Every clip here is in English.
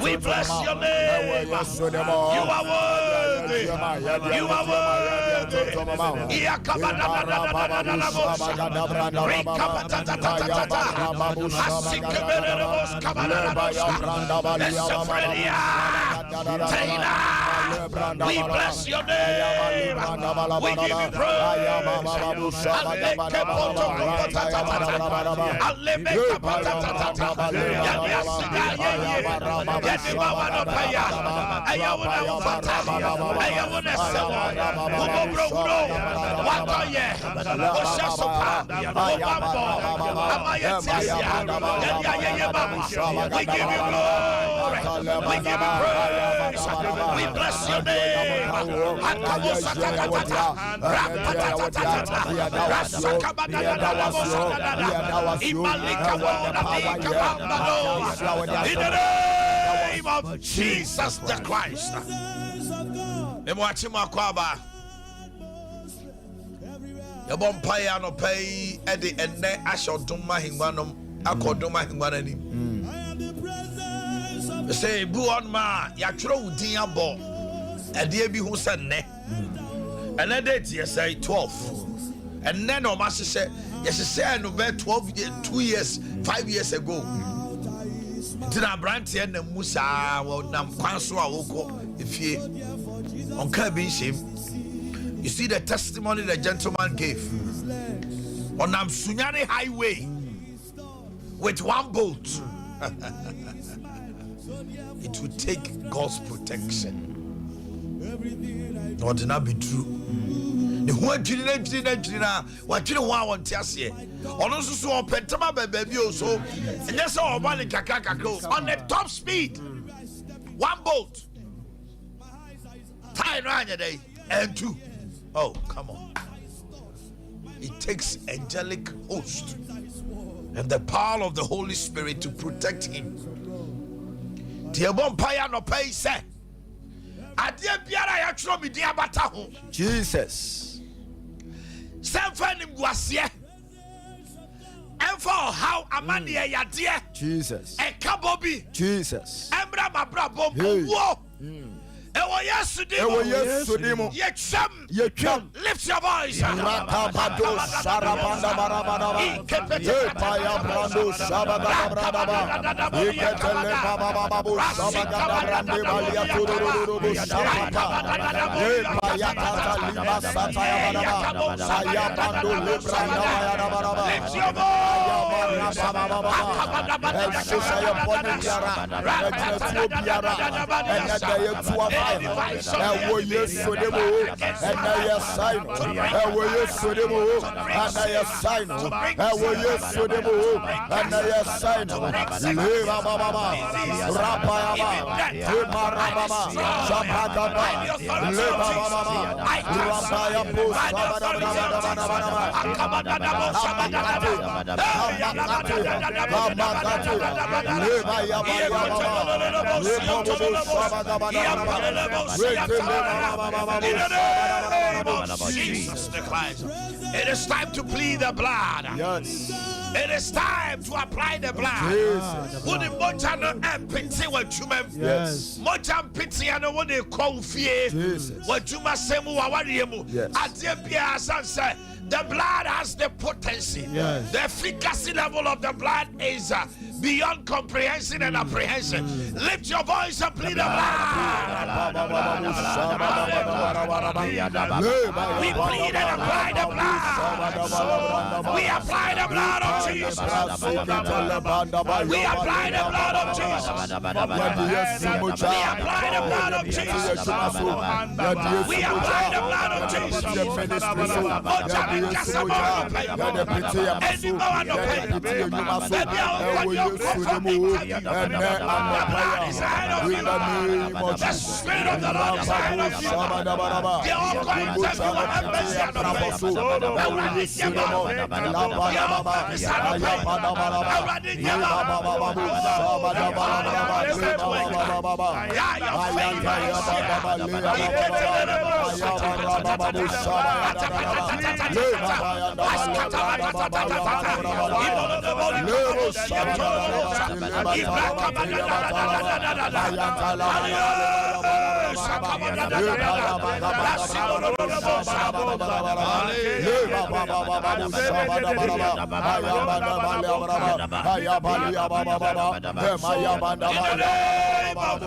We bless your name. You are worthy. You are we bless your name. We give you praise. We give you glory. We give you praise. We bless your name. In the name of Jesus the Christ. The Bompire no pay Eddie and Ne Asho Duma Hingwanum, Akoduma Hingwanani. Say, Buon Ma, Yatro Diabo, and dear be who said Ne. And then date, say 12. And then no master said, yes, she said, no, 12 years, 2 years, 5 years ago. Tina Branty and the Musa, well, Nam Kwansua Woko, if ye on Kirby shame. You see the testimony the gentleman gave on Nam Sunyani Highway with one boat. It would take God's protection. Or did not be true. The one what you want to say. On also so Pentama baby also, and that's all one on the top speed. One boat. Time around your day and two. Oh, come on. It takes angelic host and the power of the Holy Spirit to protect him. Jesus. And for how Amania Yadia Jesus. A Kabobi Jesus. Embra Mabra yesterday, lift your voice. Jesus the Christ. It is time to plead the blood. Yes. It is time to apply the blood. Yes. The blood has the potency. Yes. The efficacy level of the blood is beyond comprehension and apprehension. Lift your voice and plead the blood. We plead and apply the blood. We apply the blood of Jesus. We apply the blood of Jesus. We apply the blood of Jesus. We apply the blood of Jesus. The Spirit of the Lord is ahead of you. The ongoing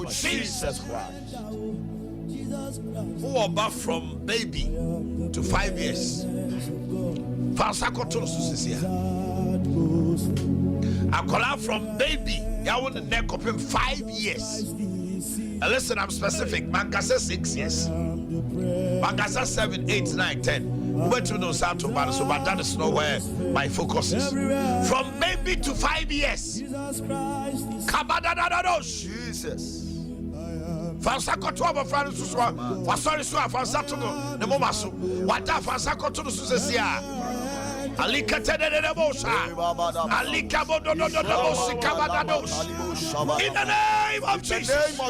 Jesus Christ. Who are back from baby to 5 years? I call out from baby. I want the neck of him 5 years. And listen, I'm specific. Mankasa 6 years. Mankasa 7, 8, 9, 10. Went to know South Tobago, so but that is not where my focus is. From baby to 5 years. Jesus. Fansako to our friends, sorry, so Fansato, the Momasu. What that Fansako to the Susia? Alika Tedebosa, Alika Bodododosi Kabadados. In the name of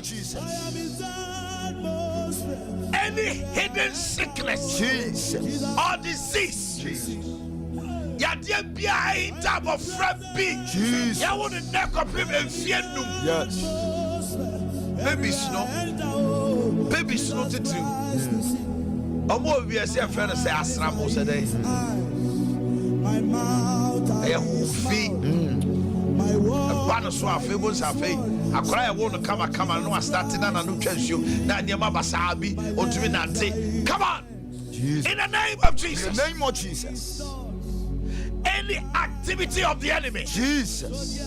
Jesus. Any hidden sickness, Jesus, or disease, Yadia behind time of friend B, Jesus, ya want the neck of him and fear no. Yes. Baby snow to do. Omo we are saying friend say asramo say dey. My mouth I feet. My word. Bano so afi bo sa afi. Akora e wo no kama no start na no twansuo. Na niema basabi otumi nante. Come on. Jesus. In the name of Jesus. In the name of Jesus. Any activity of the enemy. Jesus.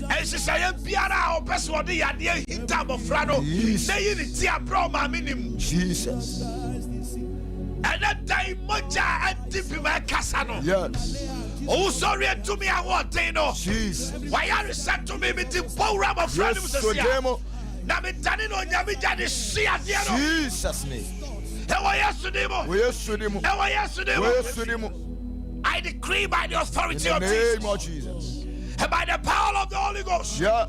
And she said, Biara or person the idea in time of Frano. Say unity bro my minimum. Jesus. And that time moja and deep my casano. Yes. Oh, sorry to me, I want to know. Jesus. Why are you said to me with the power of Frano? Now me turning on Yamija see at the end. Jesus name. I decree by the authority of Jesus. And by the power of the Holy Ghost, yes,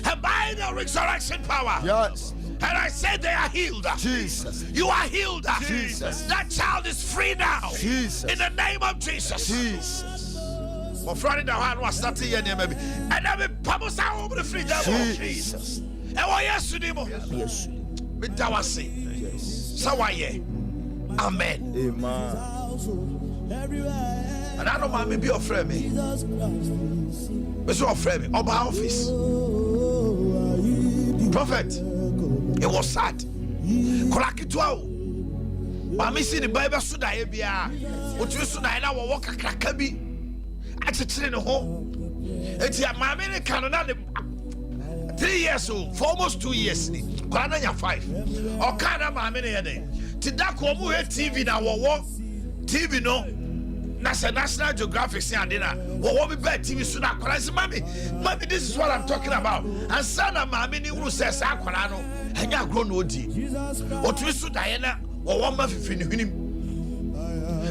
and by the resurrection power, yes, and I say they are healed. Jesus, you are healed. Jesus, that child is free now. Jesus, in the name of Jesus. Jesus. For Friday the one was starting here, maybe, and then we promise our over the free devil. Jesus. And what yes to them? Yes. With Tawasi. So why ye? Amen. Amen. And I don't mind me be your friend me. Where's your friend me? Oba office. Prophet. It was sad. Kolakitwa. Mami see the Bible suda ebia. Otu suda na wo work kraka bi. Achichire ne ho. Eti ya mami ne kanona de 3 years old, for almost 2 years ni. Kwana nya 5. O kana mami ne ye den. Ti da ko mu he TV na wo TV no. National Geographic say andina what be bad TV so na kwara say mommy this is what I'm talking about and sana mommy ni uru say sa kwara no anya agro no odi otumi so dae na wo ma fifi ni hwinim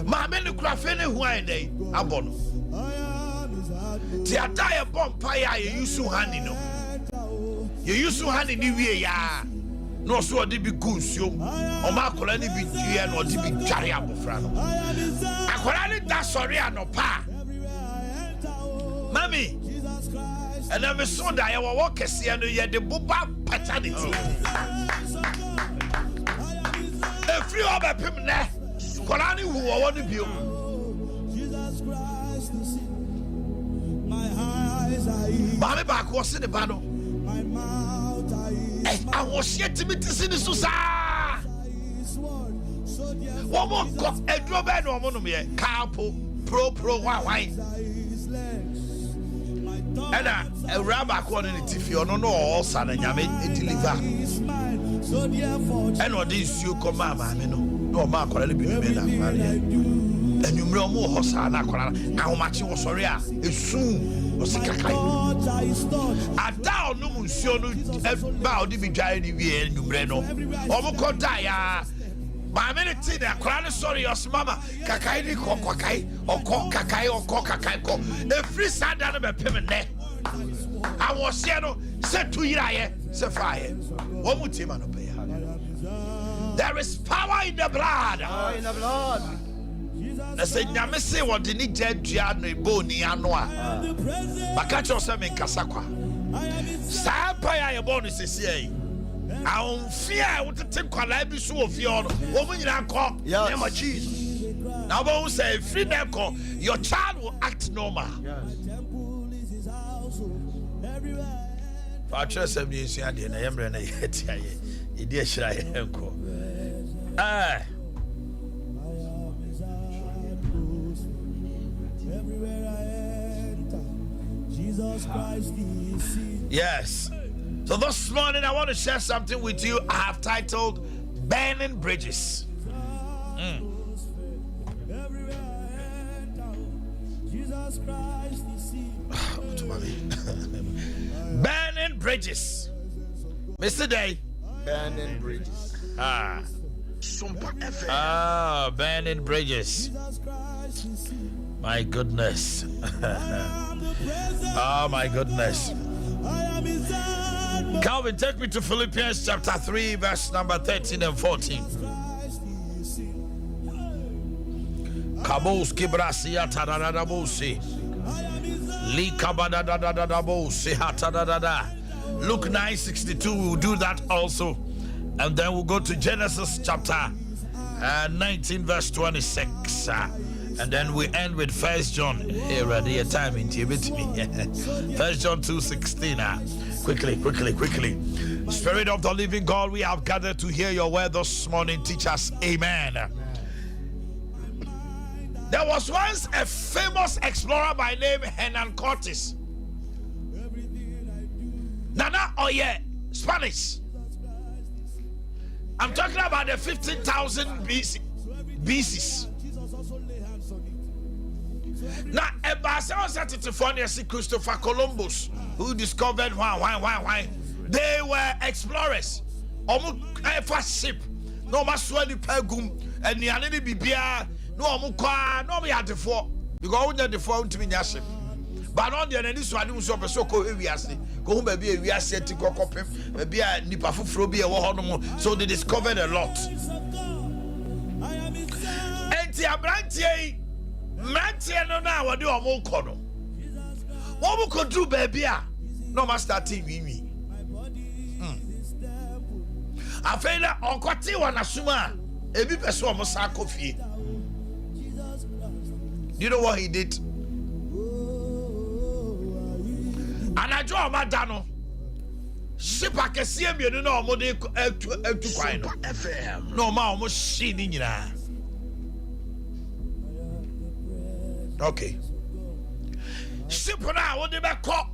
mommy ni kura fe ne hu an dai abono ti ataye bompa ya ye yusu hani no ye yusu hani ni wie ya no so odi bi gunsuo o ma akola ni bi due na odi bi tware abofra no akola ni da sori anopa mami and I'm so that I walk a see and you the buba paternity a free over people there kolani who want to be Jesus Christ my eyes are mami back was in the battle my mouth I was yet to be seen in Susa. One more cock, a drawback or monomia, carpo, pro, wine. And a rabbi quantity if you don't know all son and yammy deliver. And what this you come, mamma, no mark or any better. And you know more Hosana, how much you was sorry, it's soon. Osikakai. Ada no munsuo no ba odi bi dwan ni wie numre no. Omo koda ya. My minute na kwara sorry your mama kakai ni kwakai oko kakai ko. E free sada no be pem ne. I was here no set 2 year se fire. Omo tima no pe. There is power in the blood. Power in the blood. I say nyame se wode ni jadua no eboni ano a. Baka cho se me nkasakwa. Sa pa ya ye bonu sesi ai. I don't fear what to think kwala bi so ofio no. Wo mu nyina ko. Name of Jesus. Now we say free them ko. Your child will act normal. Fa trust am ni nsu ade na yemre na yeti aye. Idi ehira ye enko. Yes. So this morning I want to share something with you. I have titled Burning Bridges. Burning Bridges. Mr. Day. Burning bridges. Sompa FM. Burning Bridges. My goodness. Oh my goodness. Calvin, take me to Philippians chapter 3, verse number 13 and 14. Kabos kibrasia tadadabosi. Likabadadadabosi hatadadada. Luke 9:62, we will do that also. And then we'll go to Genesis chapter 19, verse 26. And then we end with 1 John. Hey, ready a time in me. 1 John 2:16. Quickly. Spirit of the living God, we have gathered to hear your word this morning. Teach us. Amen. There was once a famous explorer by name Hernan Cortes. Nana Oye, Spanish. I'm talking about the 15,000 BCs. Now, a Barcelona certified Christopher Columbus, who discovered why. They were explorers. First ship. No maswali pegum and the anani bibia. No mukwa. No me had the four. Because we had the four to me ship. But on the end, this one was so called Eviasi. Go home, baby, we are set to go up him. Maybe a Nipafufrobi or so they discovered a lot. And the Abrantie. No now what do a more corner? What we could do, baby? No master TV. I feel that on Quati one asuma a bit person almost coffee. You know what he did? And I draw my dano. Ship I can see him, you know, more than to find FM. No, ma almost seen in ya. Okay. Ship now, what they back call?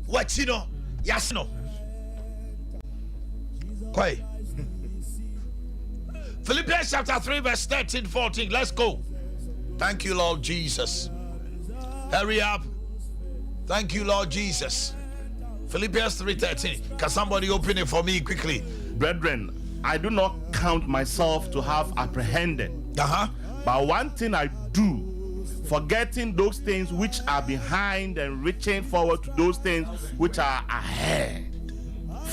What you know? Yes, no. Quay. Philippians chapter 3, verse 13, 14. Let's go. Thank you, Lord Jesus. Hurry up. Thank you, Lord Jesus. Philippians 3:13. Can somebody open it for me quickly? Brethren, I do not count myself to have apprehended. But one thing I do, forgetting those things which are behind and reaching forward to those things which are ahead.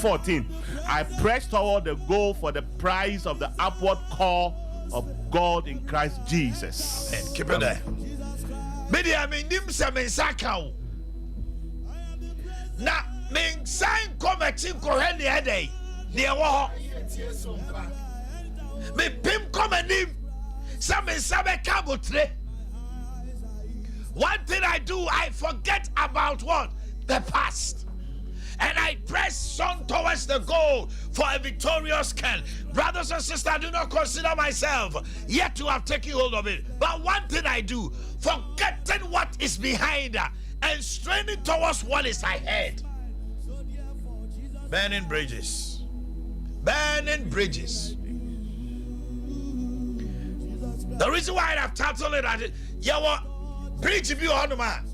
14. I press toward the goal for the prize of the upward call of God in Christ Jesus. Amen. Keep it there. Media menim se mensaka. Na men sign commercial ko he ne dey. Ne wo. Me pim komanim. Some mensabe kabotre. One thing I do, I forget about what? The past. And I press on towards the goal for a victorious can. Brothers and sisters, I do not consider myself yet to have taken hold of it. But one thing I do, forgetting what is behind and straining towards what is ahead. Burning bridges. Burning bridges. The reason why I have titled it as Yawa Bridge be on man.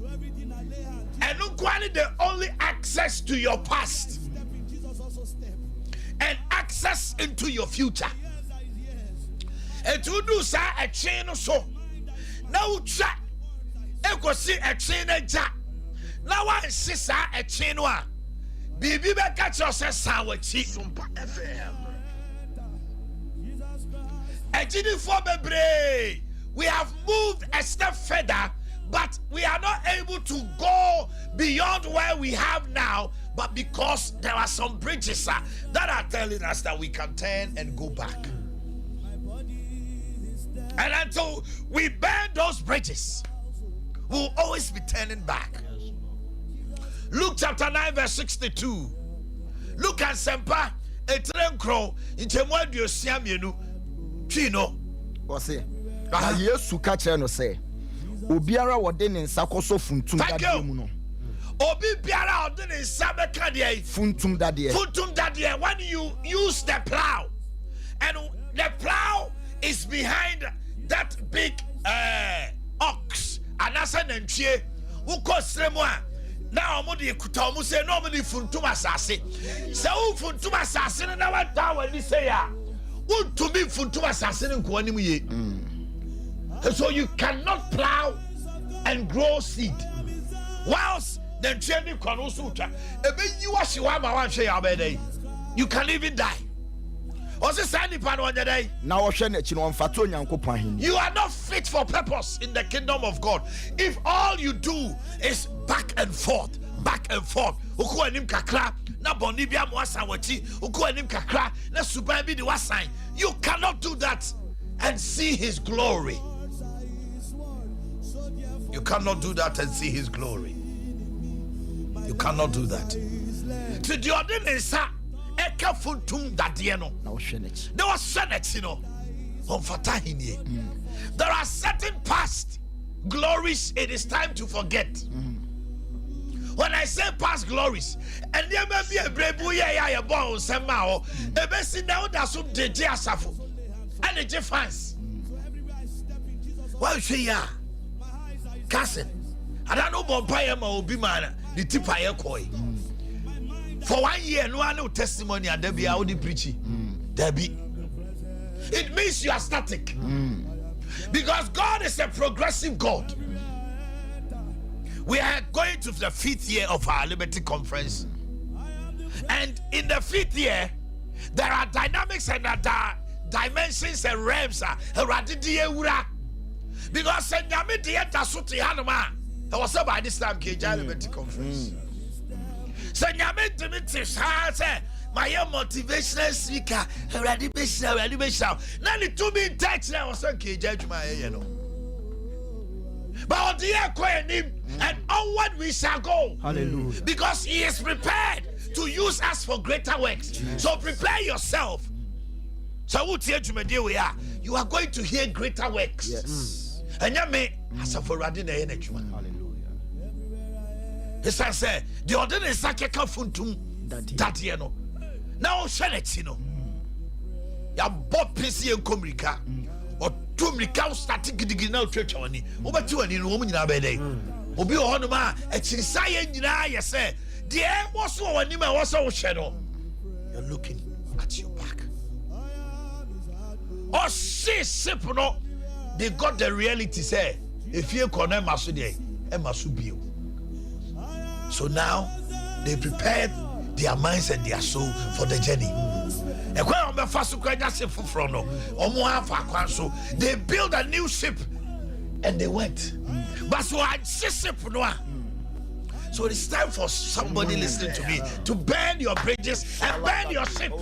And no the only access to your past and access into your future. And to do so a chain or so. Now chat. Eko see a chain a ja. Now I see a chain one. Bibi be catch yourself sour cheek. Sompa FM. We have moved a step further, but we are not able to go beyond where we have now. But because there are some bridges that are telling us that we can turn and go back. And until we burn those bridges, we'll always be turning back. Luke chapter 9 verse 62. Look at Sompa. A train crow in Temuadio Siamienu. Chino. Ose. Na Yesu ka kire no say. Obiara wode ne nsa koso funtum dade mu no. Obi biara wode ne nsa beka de funtum dade. Funtum dade when you use the plow. And the plow is behind that big ox. Anasa nantwie. Uko sremu a na omudi ekuta omu say no omudi funtum asase. Se u funtum asase na wata wani say ya. To be funtum asase nko anim ye. So you cannot plow and grow seed. Whilst the training can also you can even die. You are not fit for purpose in the kingdom of God. If all you do is back and forth, you cannot do that and see his glory. You cannot do that and see his glory. You cannot do that. To the ordinance, there was Senate, you know. There are certain past glories it is time to forget. When I say past glories, and there may be a brebuya born somehow, a best now that's some DJ Asafo and the fans. Well, she ya cousin. I don't know about Payama or Bimana, the Tipaya Koi. For 1 year, no testimony, and there be out the preaching. There be. It means you are static. Because God is a progressive God. We are going to the 5th year of our Liberty Conference. And in the 5th year, there are dynamics and dimensions and realms. Because I was by this time, KJ Liberty Conference. So, my motivational speaker, already now the 2 minute text now was KJ to my, you know. But and onward we shall go. Hallelujah. Because he is prepared to use us for greater works. Yes. So prepare yourself. So you are going to hear greater works. Yes. And you may as for hallelujah. This I say the ordinary sakeka funtum that you know. Now Shenets, you know. Ya bought PC and Comrica. Or two Mrika starting getting now church on it. Over 2 and in woman in our bed. Obi Honoma, a Chisaya, you say, the air was so an email was so shadow. You're looking at your back. Oh, she Sipuno, they got the reality, say, if you connect Masude, and Masubio. So now they prepared their minds and their soul for the journey. They built a new ship and they went. But so I ship. So it's time for somebody listening to me to burn your bridges and burn your ship.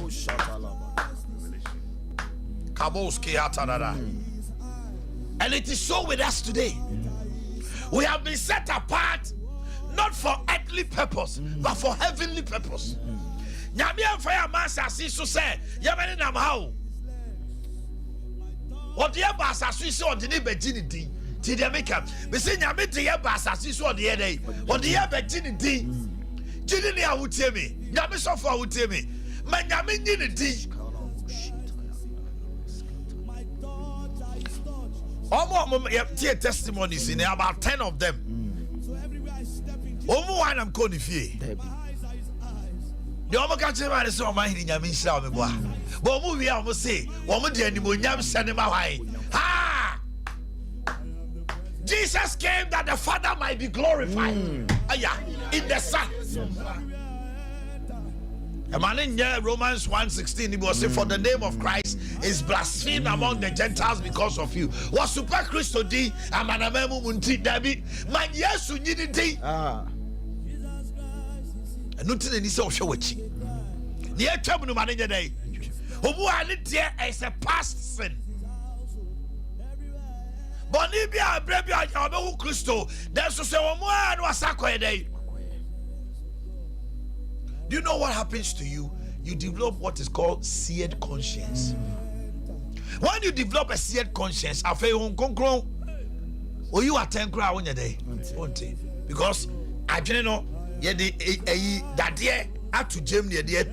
And it is so with us today. We have been set apart not for earthly purpose, but for heavenly purpose. Nyame fire master so say yamani nam how what the basa so on the virginity till they make up we say nyame the basa so on the day what the virginity jini ni awutie me nyame so for awutie me ma nyame ni ni di omo testimonies in about 10 of them Omu one am koni fie. The omo ka chema is Omanhene Yaw me boa. But omu we omu say, omu de animonyam sene ma hwan. Ha! Jesus came that the Father might be glorified. In the Son. Romans 1:16, he was saying, for the name of Christ is blasphemed among the Gentiles because of you. What super Christo di amanamemu munti dabi man yesu nyidi. Nothing in this show wachi. The attrabu no manager day. Obu ani there is a past sin. Bonibia brebia yabehu Christo. There's to say omu anu asako day. Do you know what happens to you? You develop what is called seared conscience. When you develop a seared conscience, I feel or you attend crowd on your day. Because I don't know, that year up to Germany, the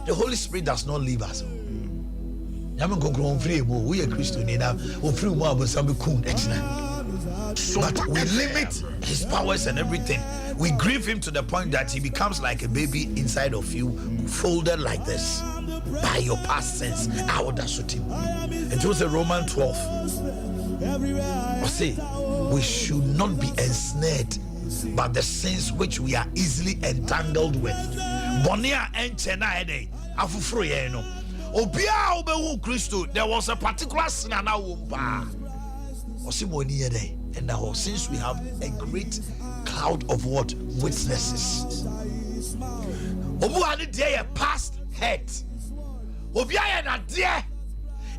Holy Spirit does not leave us. We are Christian now. But we limit his powers and everything. We grieve him to the point that he becomes like a baby inside of you, folded like this by your past sins. I would shoot him. It was a Roman 12. I say we should not be ensnared by the sins which we are easily entangled with. Bonia and Chena afufro yeno. Obia obewu Christo. There was a particular sin and and now since we have a great cloud of what witnesses, a past hurt,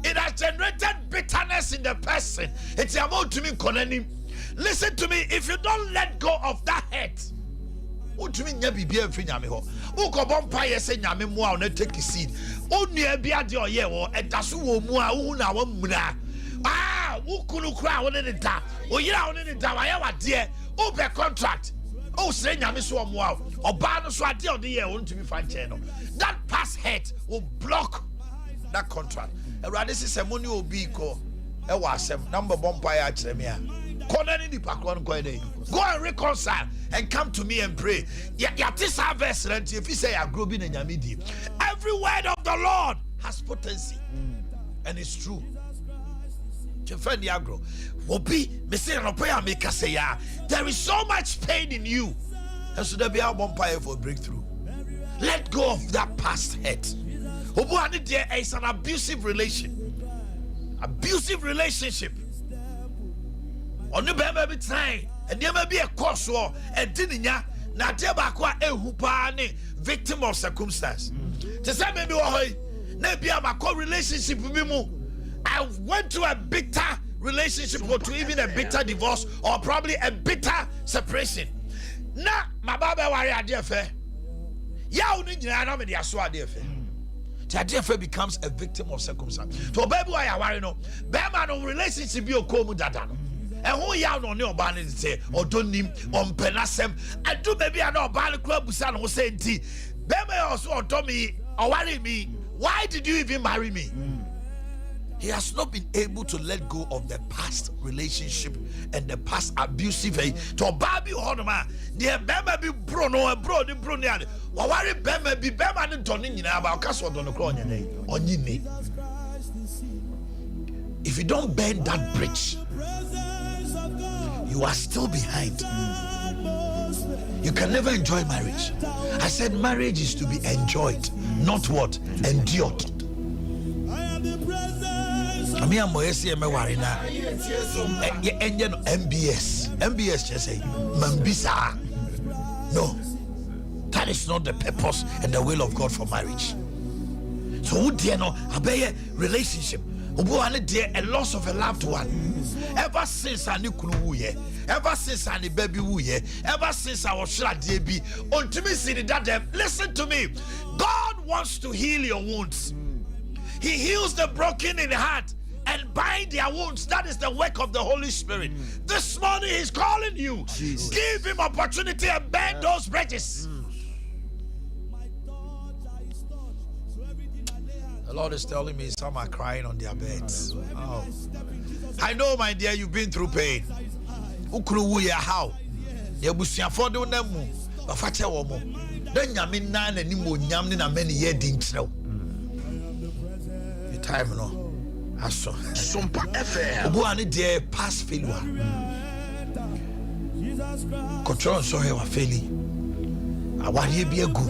it has generated bitterness in the person. It's about to me concerning. Listen to me, if you don't let go of that hurt, what do you mean? You be a friend. Who go bumpire say nyame mo a take seed. Only a bia de oye wo edaso wo mu a hu na wo muna. Who couldn't cry on the da? Oh, yeah, on the da. I have a dear. Oh, be contract. Oh, say, Yamiso Wow. Or Barno Swati on the year, want to be fine channel. That past hate will block that contract. And rather, this is a money will be called a wasem number bumpire Chemia. Corner in the Pakwan Koine. Go and reconcile and come to me and pray. Yatis harvest, and if you say a growing in Yamidi, every word of the Lord has potency, and it's true. There is so much pain in you, and so there be a bumpire for breakthrough. Let go of that past hurt. There is an abusive relationship. On the baby time, and there may be a course war, and Dininya, Natebaqua, a hupane, victim of circumstance. To say maybe maybe I'm a co-relationship with me. I went to a bitter relationship or to even a bitter divorce or probably a bitter separation. Now, my baba worry idea fair. Ya uni nyina me dia so idea fair. The idea fair becomes a victim of circumstance. To baby why I worry no. Be man no relationship bi okomu dada no. E ho ya no ne oba ne say odonim ompenasem. I do baby I no oba ne kura busa no say nti. Be me also odomi or worry me. Why did you even marry me? He has not been able to let go of the past relationship and the past abusive. To baby honoma, near Bema be Bruno, a bro, the Bruno, or worry Bema be Bema and Tony about Castle on the crown on your knee. If you don't bend that bridge, you are still behind. You can never enjoy marriage. I said marriage is to be enjoyed, not what? Endured. I mean, I'm Warina. MBS just say, Mambisa. No, that is not the purpose and the will of God for marriage. So, who dare know a relationship? A loss of a loved one. Ever since I knew Kulu, ever since I knew baby, ever since I was shot, DB, until me see that listen to me. God wants to heal your wounds. He heals the broken in heart and bind their wounds. That is the work of the Holy Spirit. This morning he's calling you. Jesus. Give him opportunity and bend those bridges. The Lord is telling me some are crying on their beds. Oh. I know, my dear, you've been through pain. ukuru wu ya how ya busuafo de na mu ba fa che wo mo dan nyame nan na ni mo nyam ne na mani ye din kyerɛw the time no aso Sompa FM obu ani de pass failure control so he wa faili awari bi agu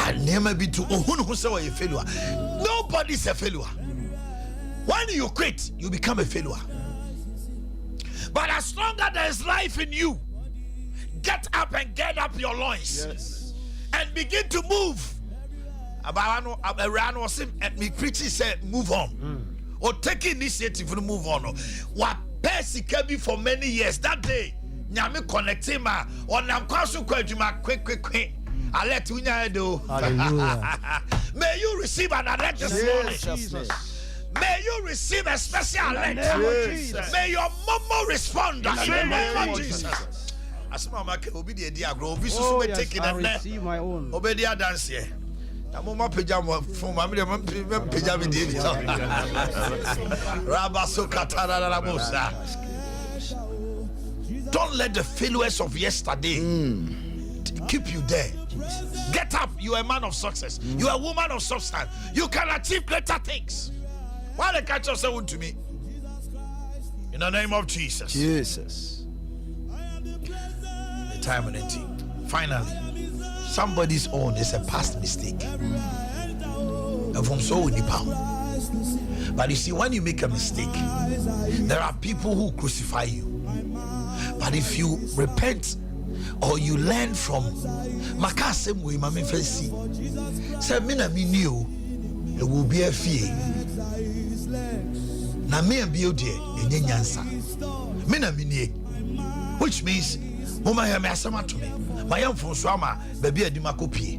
anema bi to ohunu ho se wa failure. Nobody is a failure. When you quit, you become a failure. But as long as there is life in you, get up and get up your loins. Yes. And begin to move. Around was him and me preaching said move on. Or take initiative to move on. What Percy can be for many years. That day, Nyame connecting ma or Nam Kwasu Kwajuma quick. I let you know. Hallelujah. May you receive an alert this morning. Jesus. May you receive a special alert. May your mama respond in the name of Jesus. As mama can obey the diagro, be so taking a receive my own. Obey the dance here. Mama pajama from my pajama did. Don't let the failures of yesterday keep you there. Get up. You are a man of success. You are a woman of substance. You can achieve greater things. Why the catch yourself to me? In the name of Jesus. Jesus. The time and the team. Finally, somebody's own is a past mistake. And from so with the power. But you see, when you make a mistake, there are people who crucify you. But if you repent or you learn from Makasem way, Mammy Fancy, say, Mina Minio, it will be a fee. Na me and be dear, and then answer. Mina Minie, which means, Mama Yamasama to me. My young from Swama, baby, a dimacopi.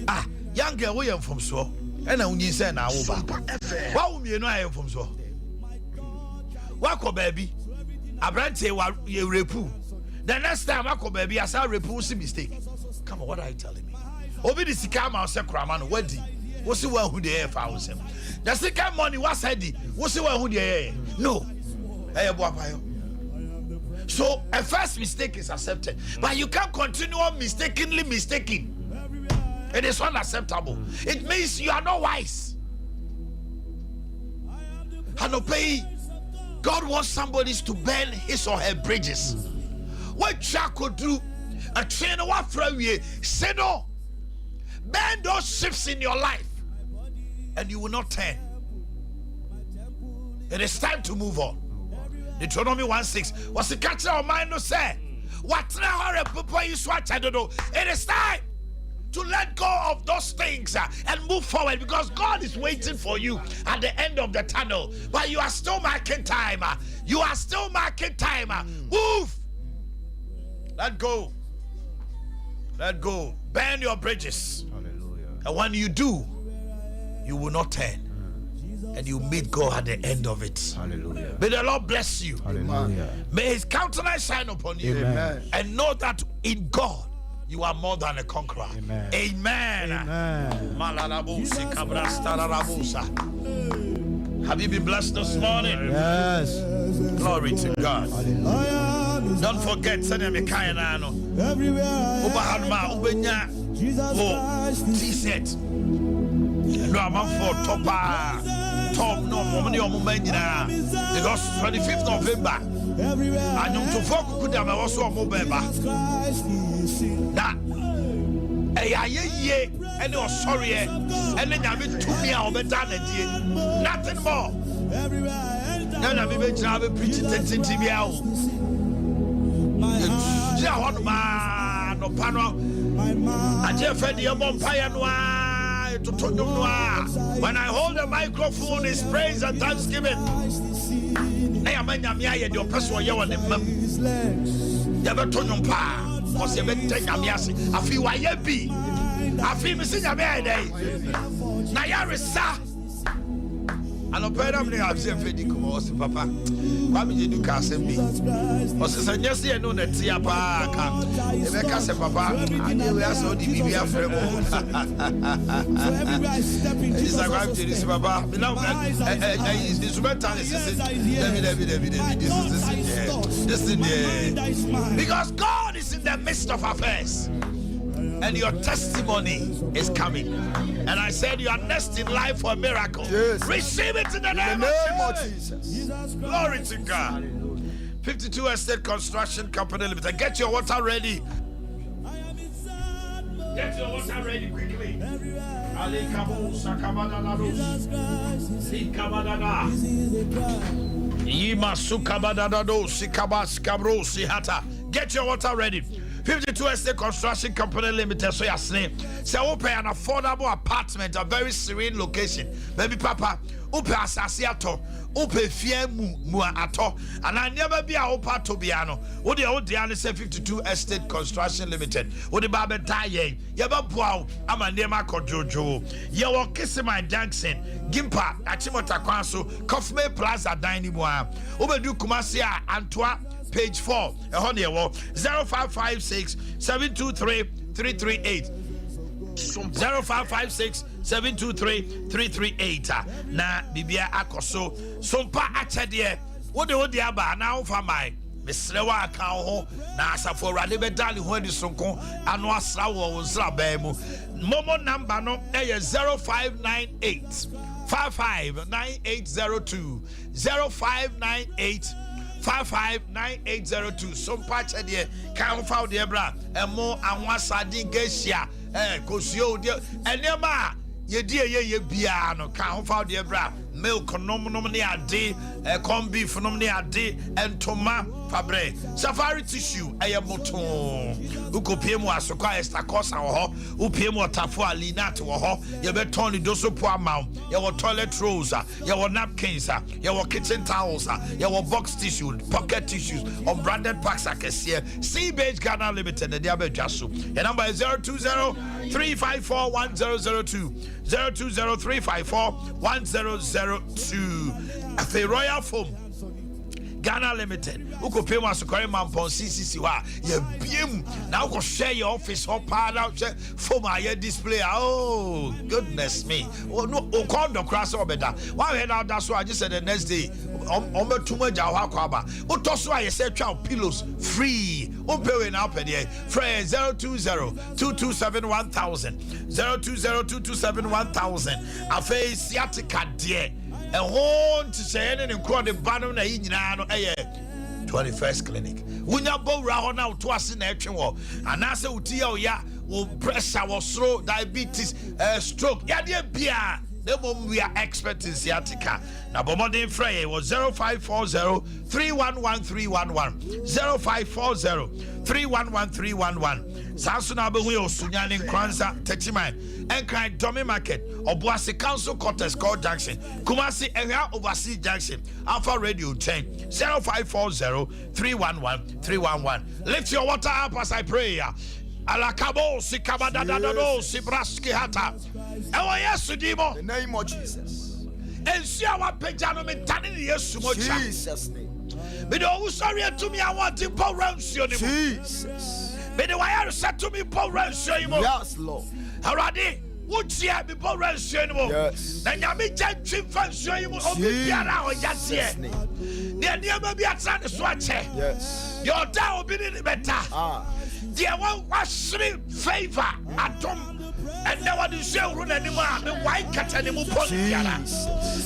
Ah, young girl, we am from so, and I only say now, why would you know I am from so? Wako baby, I brand say what you repu. The next time I come, baby, I saw a repulsive mistake. Come on, what are you telling me? Obi the Sikama said, Kraman, what did? What's the one who the air found him? The second money was heady. What's the one who the air? No. So a first mistake is accepted, but you can't continue on mistakenly mistaking. It is unacceptable. It means you are not wise. Hanopei, God wants somebody to burn his or her bridges. What Jack could do, a trainer what from you say no. Burn those ships in your life, and you will not turn. It is time to move on. Deuteronomy 1:6 was the catcher of mine to say, what people you swatch, I don't know. It is time to let go of those things and move forward, because God is waiting for you at the end of the tunnel. But you are still marking time. You are still marking time. Move. Let go. Let go. Burn your bridges. Hallelujah. And when you do, you will not turn. And you meet God at the end of it. Hallelujah. May the Lord bless you. Hallelujah. May his countenance shine upon you. Amen. And know that in God you are more than a conqueror. Amen. Amen. Have you been blessed this morning? Yes. Glory to God. Hallelujah. Don't forget, everywhere. T-set. No, I'm for top no moment because 25th November and you to folk could have also a mobile that ye and you're sorry and then you to me or better nothing more. Then I be preaching TV out. No panel. I just fed the umpire noir. When I hold the microphone, it's praise and thanksgiving. I am your personal yaw and never turn on pa. Because you better take a miasi. I feel why you be. I feel missing a bad day. Nayarisa. And a pair of me have said, Papa, Papa, you do cast me. Was a yes, I know that Tiapa, Rebecca said, Papa, and you are so the BBA frame. It's a right to this, Papa. It's better. This is the because God is in the midst of affairs. And your testimony is coming. And I said you are next in life for a miracle. Yes. Receive it in the name of Jesus. Glory to God. 52 Estate Construction Company Limited. Get your water ready. Get your water ready quickly. Get your water ready. 52 Estate Construction Company Limited. So yes, say open an affordable apartment, a very serene location. Baby Papa, open asasiato, open fie mu ato, and I never be a opa tobiano. What the old Diana say 52 Estate Construction Limited. What the Baba Taye, Yaba Bow, I'm a Nema Kojojo, Yawa Kissima Jackson, Gimpa, Achimota Kwanso, Kofme Plaza Dining Boa, Obedu Kumasia, Antoine. Page 4, 0556 723 338. 0556 723 338. Na Bibia Akoso, Sompa Achade, what the Odiaba now for my Mr. Kao, Nasa for Radibedali, who is Sonko, and was Rabemu. Momo number no 0598 559802 0598 559802. Some patch idea can't found the bra and more and one sardine gesia cosio and nema ye dear ye biano can't found the bra milk nominally a day corn beef nominally a day and toma fabre safari tissue a moton who could pay more so quite a cost or who pay more tafo alina to a ho you bet Tony doso poor mount your toilet rolls your napkins your kitchen towels your box tissue pocket tissues on branded packs I can see Seabase Ghana Limited the Diabe Jasu your number is 020-354-1002 020-354-1002 a Royal Foam Ghana Limited. Who could pay my Sukari man for CCC? You beam now go share your office or part out for my display. Oh, goodness me. Oh, no, call the cross over there. Why head out? That's why I just said the next day. Too much. What also I said, child pillows free. Pay now, Penny. Friend 020-227-1000. 020-227-1000. I face sciatica, dear. And home to say anything called the banner in 21st clinic. When you go round now to us in action, and I say, Utia, yeah, will pressure, will slow, diabetes, stroke, yeah, dear beer. The moment we are experts in sciatica. Now, Bomodin Frey was 0540-311-311. 0540-311-311. Sansuna Bewio Sunyanin Kranza Techiman. Enkrai Domi Market, Obuasi Council Quarters Call Junction, Kumasi Area Overseas Junction, Alpha Radio Chain 0540-311-311. Lift your water up as I pray. Alakabo Sikabadadado Sibraski Hata. Ewa Yesu Dimo. The name of Jesus. And see our pejano mentani Yesu Mocha. Jesus name. But oh sorry to me I want to pour around Jesus. But the wire said to me pour around Yes, Lord. Already, would she have been born anymore? Yes. Then you may judge him for showing you or just yet. Then you may be a son of Swatch. Yes. Your dad will be in the better. Dear one was favor at home. And now I do show run anymore. The white cat anymore.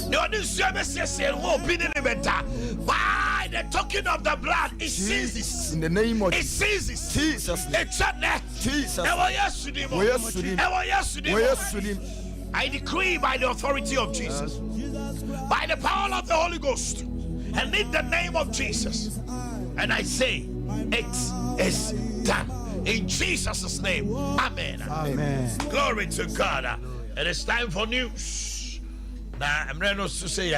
No, this service will be in the better. By the token of the blood, it ceases. In the name of it ceases. Jesus. It's not there. Jesus. I decree by the authority of Jesus, by the power of the Holy Ghost, and in the name of Jesus, and I say, it is done. In Jesus' name, amen. Amen. Glory to God. It is time for news. Now, I'm ready to say,